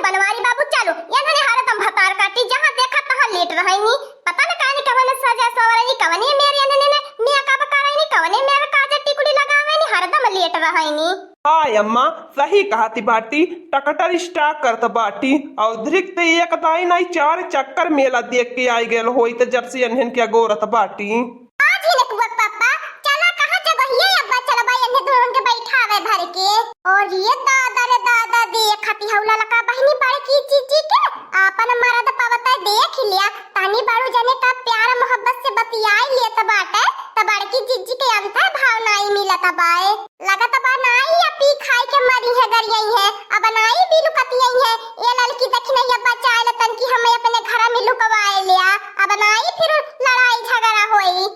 बनवारी बाबू चलो इन्होंने हरदम भतार काटी जहाँ देखा तहाँ लेट रही पता न काहे कवने सजा सवरनी कवने मेरे ने मेकअप कराई कवने मेरे काजल टिकुली लगावेनी हरदम लेट रही। हाय अम्मा सही कहती बाटी टकटर स्टाक करत बाटी अवधरिक एक दाई नहीं 4 चक्कर मेला देख के आई गेल होई त जब से अनहन के गोरत बाटी आज ही ने पापा चला कहां जगह ये अब्बा चल भाई इन्हें दोनों के बैठावे भर के और ये दादा रे दादा देखती हौला लका बहनी बड़ की चीची के आपन मरद पवता देख लिया तानी बाड़ू जने का प्यार मोहब्बत से बतियाई ले त बाटे त बड़की जीजी के अंतर भाव नहीं मिलत बाए लगत बा नहीं या पी खाई के मरी है गरियई है अब नहीं भी लुकतियई है ये लड़की देखने या बचाए तन की हमें अपने घर में लुकवाए लिया अब नहीं फिर लड़ाई झगड़ा होई।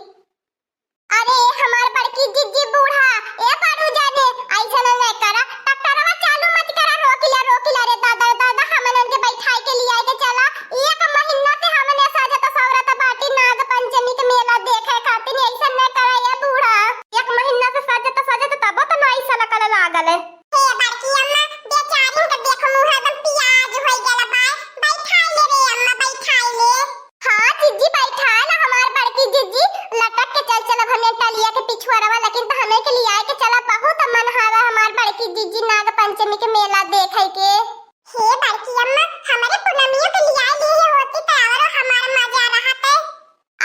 अरे हमार बड़की जीजी बूढ़ा ए बाड़ू जाने ऐसा न करा टक्करवा चालू मत करा रोकिला रे दादा दादा हमन के बैठाई के लिए आए के चला एक महीना से हमने साजत सौरत बाटी नाग पंचमी के मेला देखे खातिर ऐसा न करा ये बूढ़ा एक महीना से साजत तब तो नहीं साला कल लागल है। हे बड़की अम्मा बेचारी के देखो मुंह एकदम प्याज होई गेला बैठाई ले रे अम्मा बैठाई ले। हां जीजी बैठा ना हमार बड़की जीजी लटक के चल हमें टलिया के पिछुआरवा लेकिन तो हमें के लिए आए के चला बहुत मन हावा हमार बड़की जीजी नाग पंचमी के मेला देखे के। हे बड़की अम्मा हमारे पूनमियों के लिए आई ले होती तो और हमारा मजा रहा थे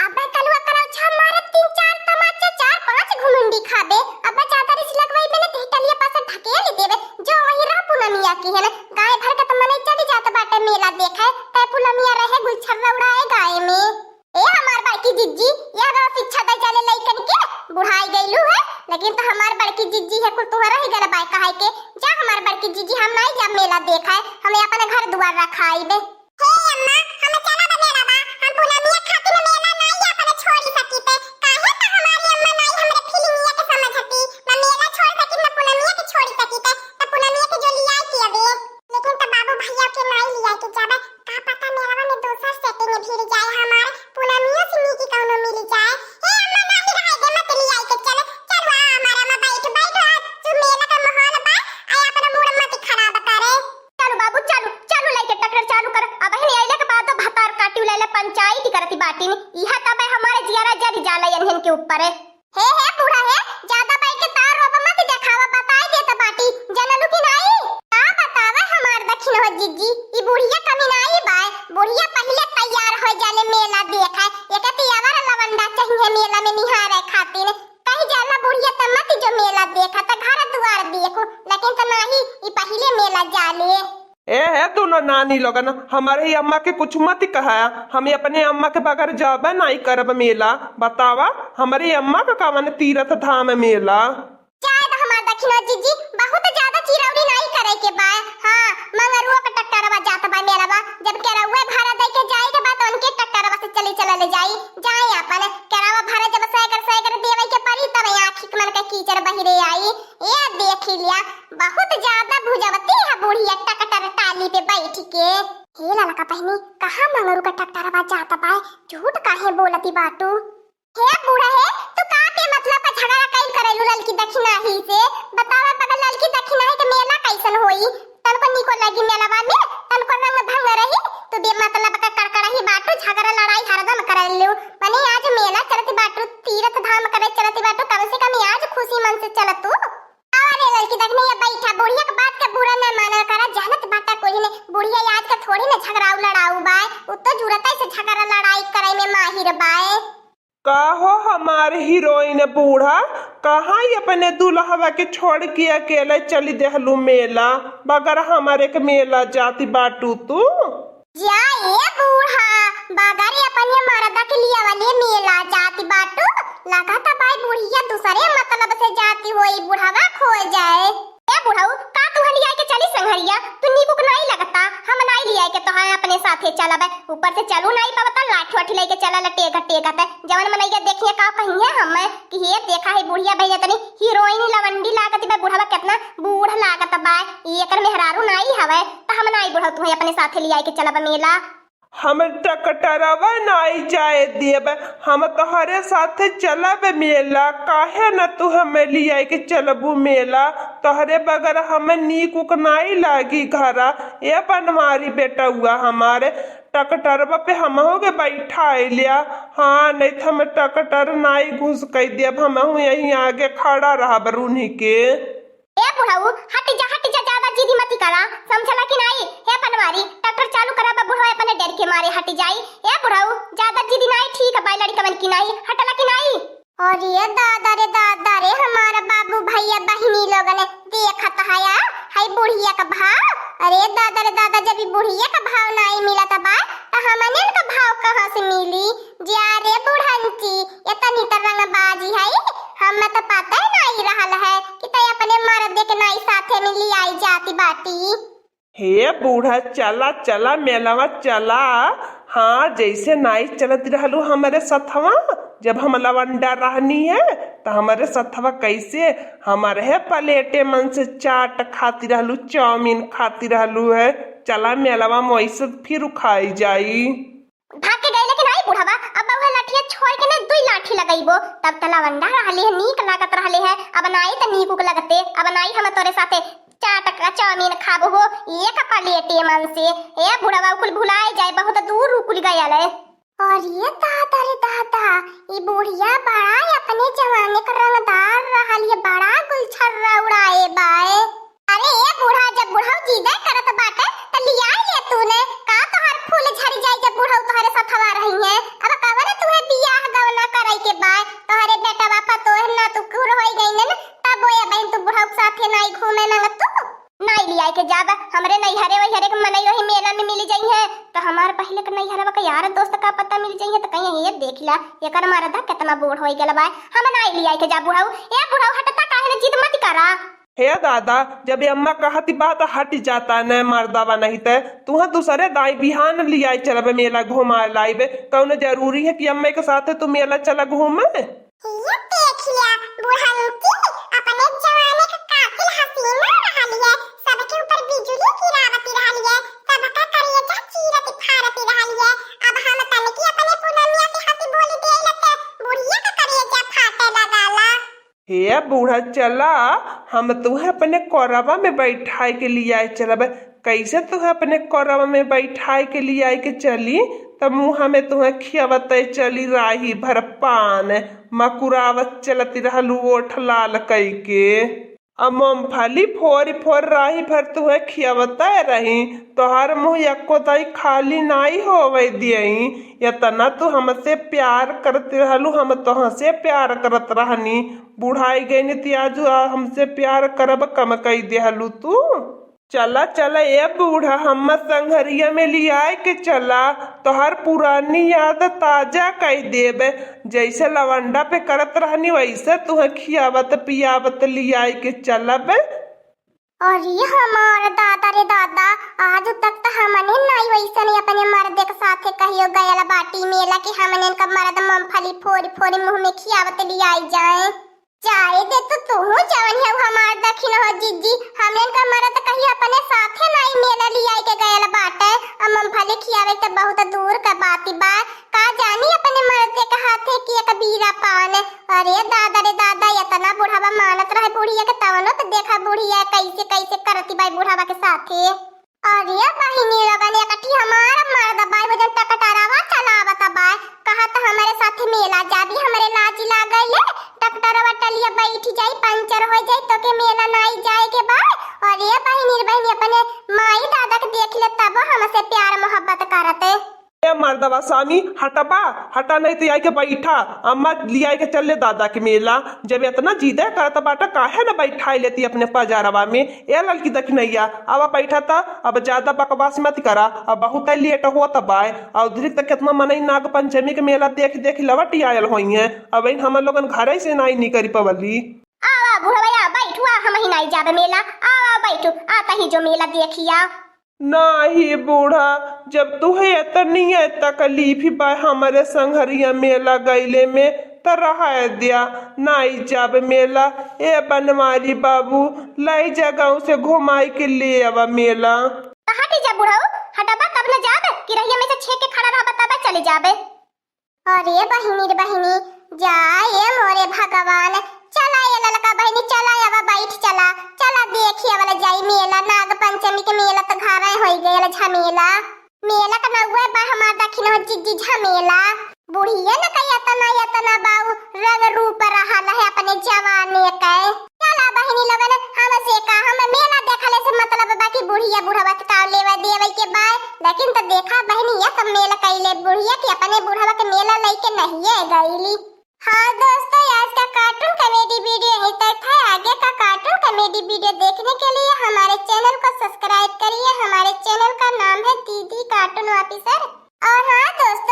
अब कलवा करा छ मारे 3-4 तमाचे 4-5 घुमुंडी खाबे अब ज्यादा रिस लगवाई मैंने टलिया पास ढकेल देवे जो वही रा पूनमिया की है ना गाय भर का तो मने चली जात बाटे मेला देखे ते पूनमिया रहे गुलछर्रा उड़ाए गाय में। ए हमार बड़की जिज्जी यह रो शिक्षा दे चले लइकन के बुढ़ाई गइलू है लेकिन तो हमार बड़की जिज्जी है कुल तोहरा ही गल बाय कहाई के जा हमार बड़की जिज्जी हम नहीं जब मेला देखा है हमें अपने घर द्वार रखाईबे। हे अम्मा हम चला बनेला बा हम पूनमिया खातिर मेला नहीं अपने छोड़ी सकी पे काहे त हमारी अम्मा नहीं हमरे फीलिंगिया के समझती ना मेला छोड़ सकी ना पूनमिया के छोड़ी सकी पे त पूनमिया के जो लिया की अबे लेकिन त बाबू भैया के नहीं लिया के जाबे का पता मेला में दूसरा सेटिंग भीड़ जाए हमार पूनमिया से नी की कौनो मिल जाए। हे अम्मा नहीं रहे दे मत लिया के चले चलवा हमारा में बैठ तू मेला का माहौल बा आय अपना मूड मत खराब करे चलो बाबू चलो लाइके टक्कर चालू कर अब हने आइले के बाद भतार काटी लाले पंचायती करती बाटी ने इहा तब हमारे जियारा जरी जाला इन्हन के ऊपर है। हे बूढ़ा है ज्यादा बाई के तार रोब मत देखावा बताई दे त बाटी जनलू की नहीं का बतावा हमार दक्षिण हो जीजी ई बुढ़िया कमी नहीं बाय बुढ़िया पहले तैयार हो जाले मेला देखा एकती आवर लवंडा चाहिए मेला में निहारे खातिर कहीं जाला बुढ़िया त मत जो मेला देखा त घर द्वार देखो लेकिन त नहीं ई पहले मेला जाले। ए है दोनों नानी लोगन हमारे अम्मा के कुछ मत कहा हमें अपने अम्मा के बगैर जाबे नहीं करब मेला बतावा हमारी अम्मा का कवन तीर्थ धाम मेला शायद हमार दक्षिण जीजी बहुत ज्यादा चिरौरी नहीं करे के बा हां मंगरुआ का टक्करवा जात बा मेला बा जब केरावा भाड़ा दे के जाए के बाद उनके टक्करवा से चले जाई जाए अपन केरावा भाड़ा जब साइकर देवे के पड़ी तब आंखी मन के कीचड़ बहिरे आई ये देख लिया बहुत ज्यादा भुजवती है बुढ़िया टकटर टाली पे बैठ के। हे लाला का बहनी कहां मंगरू का टक्करवा जात बा झूठ काहे बोलती बाटू। हे बूढ़ा है तू का के मतलब पर झगड़ा कइल करेलू ललकी दक्षिणा ही से बतावा बगल ललकी दक्षिणा के मेला कैसन होई तनको निको लगी मेलावा में तनको रंग भंग रही तू बे मतलब का कड़कड़ा ही बाटू झगड़ा लड़ाई हरदम करेलू मने आज मेला चलती बाटू तीर्थ धाम करे चलती बाटू कम से कम आज खुशी मन से चल तू अरे ललकी दक्षिणा ये बैठा बुढ़िया के बात का बुरा न माना करा जानत बाटा कोई ने बुढ़िया आज का थोड़ी न झगड़ाऊ लड़ाऊ बाय उतो जुरता से झगड़ा लड़ाई करे में माहिर बाय। का हो हमारे हीरोइन बूढ़ा कहाँ अपने दुल्हवा के छोड़ के अकेले चली देहलू मेला बगर हमारे के मेला जाती बाटू तू जाए बूढ़ा बगर अपने मर्दा के लिए वाले मेला जाती बाटू लगा था भाई बुढ़िया दूसरे मतलब से जाती होई बुढ़ावा खो जाए। ए बुढ़ाऊ का तू लिया के चली संघरिया तू नीबू को नहीं लगता हम नहीं लिया के तो हां अपने साथे चलब ऊपर से चलू नहीं पावता लाठी वाठी लेके चला लटेगा टेगा जवन मनैया देखिए का कहिए हम कि ये देखा है बुढ़िया भैया तनी हीरोइन लवंडी लागत बा बुढ़ावा कितना बूढ़ लागत बा एकर मेहरारू नहीं हवे त हम नहीं बुढ़ा तू अपने साथे लिया के चलब मेला। हम टकटरवा नहीं जाए देब, हम तोहरे साथे चलब मेला। काहे न तू हमें लिया के चलबू मेला? तोहरे बगैर हमें नीक उक नहीं लागी घरा। ए बनमारी बेटा हुआ हमारे टकटरवा पे हम के बैठा लिया। हाँ नहीं तो हम टकटर नहीं घुस कई देब, हम यहीं आगे खड़ा रहा बरूनी के। ए बुढ़ाऊ हट जा ज्यादा जिद मत करा, समझला कि नहीं? हे बनवारी ट्रैक्टर चालू करा बा बुढ़ाऊ अपने डर के मारे हट जाई। ए बुढ़ाऊ ज्यादा जिद नहीं, ठीक है बाई लड़का की नहीं हटला कि नहीं? और ये दादा रे हमारा बाबू भैया बहिनी लोगन देखत हया हाय बुढ़िया का भाव। अरे दादा रे दादा जब बुढ़िया का भाव नहीं मिला था बा तो हमने का भाव कहां से मिली? जा रे बुढ़ंती इतनी तरंग बाजी है, हम तो पता ही नहीं रहल है कि तय अपने मर्द देख नहीं साथे में ली आई जाती बाटी। हे बूढ़ा चला चला मेलावा चला। हाँ जैसे नाई चलत रहलू हमारे सथवा, जब हम लवंडा रहनी है तो हमारे सथवा कैसे हमारे है प्लेटे मन से चाट खाती रहलू, चाउमीन खाती रहलू है। चला मेलावा में वैसे फिर खाई जाई। भाग के गई लेकिन आई बुढ़ावा, अब वह लाठिया छोड़ के ने दुई लाठी लगाइबो तब त लवंडा रहले है, नीक लागत रहले है। अब नाई त नीक उक लगते, अब नाई हम तोरे साथे चाट का चाउमीन खाबो हो एक प्लेटे मन से। ए बुढ़ावा कुल भुलाए जाए, बहुत दूर रुकुल गया ले। और ये दादा रे दादा ये बुढ़िया बड़ा अपने जवाने का रंगदार रहल, ये बड़ा गुलछर्रा उड़ाए बाए। अरे ए बूढ़ा जब बुढ़ाऊ जीदा करत बाटे त लिया ले तूने का तोहर फूल झड़ जाए जब बुढ़ाऊ तोहरे साथवा रही है। अब कवर तुहे बियाह गवना करई के बाय तोहरे बेटा बापा तोहर ना तू कुर होई गई न तब ओए बहन तू बुढ़ाऊ साथे नहीं घूमे ना तू नहीं लिया के जाब। हमरे नहीं हरे वही हरे के मनई वही मेला में मिल जाई है तो हमार पहले के नहीं हरवा का यार दोस्त का पता मिल जाई है तो कहीं ये देख ला एकर मरदा कितना बूढ़ होई गेल बाय। हम नहीं लिया के जा बुढ़ाऊ। ए बुढ़ाऊ हटता काहे न जिद मत करा। हे दादा जब अम्मा कहती बात हट जाता न मर्दावा नहीं ते तुह दूसरे दाई बिहान लिया चलब मेला घुमा लाइबे। कौन जरूरी है कि अम्मा के साथ तू मेला चला घूमे? ये देख लिया बुढ़ाऊ अपने जवाने का कातिल हसीना रहली है, सबके ऊपर बिजली गिरावती रहली है, सबका करिया चीरती फारती रहली है। अब हम तने की अपने पुनमिया के हाथी बोली दे लते बुढ़िया का करिया फाटे लगाला। हे बूढ़ा चला हम तुम्हें अपने कोरबा में बैठाए के लिए आए चलब। कैसे तुम्हें अपने कोरबा में बैठाए के लिए आए के चली तब मुँह में तुम्हें खियावत चली राही भर पान मकुरावत चलती रहलू ओठ लाल कई के। अब मूंगफली फोर फोर राही भर तुम्हें खियावत रही तोहर मुँह एको दाई खाली नाई होवे दियई। इतना तू हमसे प्यार करते रहलू, हम तोह से प्यार करत रहनी। बुढ़ाई गई ने तियाजू हमसे प्यार करब कम कई देहलू तू। चला चला ए बूढ़ा हम संघरिया में लियाए के चला, तोहर पुरानी याद ताजा कई देब। जैसे लवंडा पे करत रहनी वैसे तुह खियावत पियावत लियाए के चलब। और ये हमार दादा रे दादा आज तक तो हमने नहीं वैसे नहीं अपने मर्द के साथे कहियो गयल बाटी मेला कि हमने का मर्द मूंगफली फोड़ फोड़ मुंह में खियावत लियाई जाए। चाहे दे तो तू जवन है हमार दखिन हो जीजी, हमने का मर्द कहियो अपने साथे नहीं मेला लियाई के गयल बाटे। अब मूंगफली खियावे तो बहुत दूर का बाती बा, का जानी अपने मर्द के हाथे की कबीरा पान। अरे दादा रे दादा इतना बुढ़ावा मानत रहे बुढ़िया के तवनो तो देखा बुढ़िया कैसे कैसे करती बाई बुढ़ावा के साथे। अरे बहिनी लगन एकठी हमारा मर्द बाई वजन टकटरावा चलावत बाई कहा तो हमारे साथे मेला जाबी, हमरे लाज लागले टकटरवा टलिया बैठ जाई पंचर हो जाई तो के मेला नहीं जाए के बाई। और ये बहिनी अपने माई दादा के देख ले तब हमसे प्यार मोहब्बत करते। ए मर्दवा स्वामी हटबा हटा नहीं तो आई के बैठा अम्मा लिया के चल ले दादा के मेला। जब इतना जीदे करता बाटा काहे न बैठाई लेती अपने पजारवा में। ए लड़की दखनैया अब बैठा था, अब ज्यादा बकवास मत करा, अब बहुत लेट हो तब आए। और उधर तक कितना मनई नाग पंचमी के मेला देख देख लवटी आयल हुई है। अब हम लोगन घर से नहीं करी पवली। आवा बुढ़वा बैठुआ हम ही नहीं जाबे मेला, आवा बैठू आता ही जो मेला देखिया। नहीं बूढ़ा जब तुहे इतनी तकलीफ बा हमारे संघरिया मेला गईले में तो रहा दिया नहीं जाब मेला। ए बनवारी बाबू लाई जगह से घुमाई के ले आवा मेला। हट जा बुढ़ाऊ हटबा तब न जाब कि रहिया में से छे के खड़ा रह बताबे चले जाबे। अरे बहिनी रे बहिनी, जाए मोरे भगवान, चला ये ललका बहिनी, चला अब बैठ चला, चला देखिए वाला जाई मेला, नाग पंचमी के मेला तो घरे हो गया झमेला, मेला का नौवा बा हमार दखिन हो जिज्जी झमेला, बुढ़िया न कयतना बाऊ रंग रूप रहा है अपने जवानी के। चला बहिनी लगन हम से का हम मेला देखले से मतलब बाकी बुढ़िया बुढ़वा के ताव लेवा देवे के बा, लेकिन तो देखा बहिनी ये सब मेला कैले बुढ़िया के अपने बुढ़वा के मेला लेके नहीं है गईली। हाँ दोस्तों, आज का कार्टून कॉमेडी वीडियो यहीं तक है। आगे का कार्टून कॉमेडी वीडियो देखने के लिए हमारे चैनल को सब्सक्राइब करिए। हमारे चैनल का नाम है दीदी कार्टून ऑफिसर। और हाँ दोस्तों,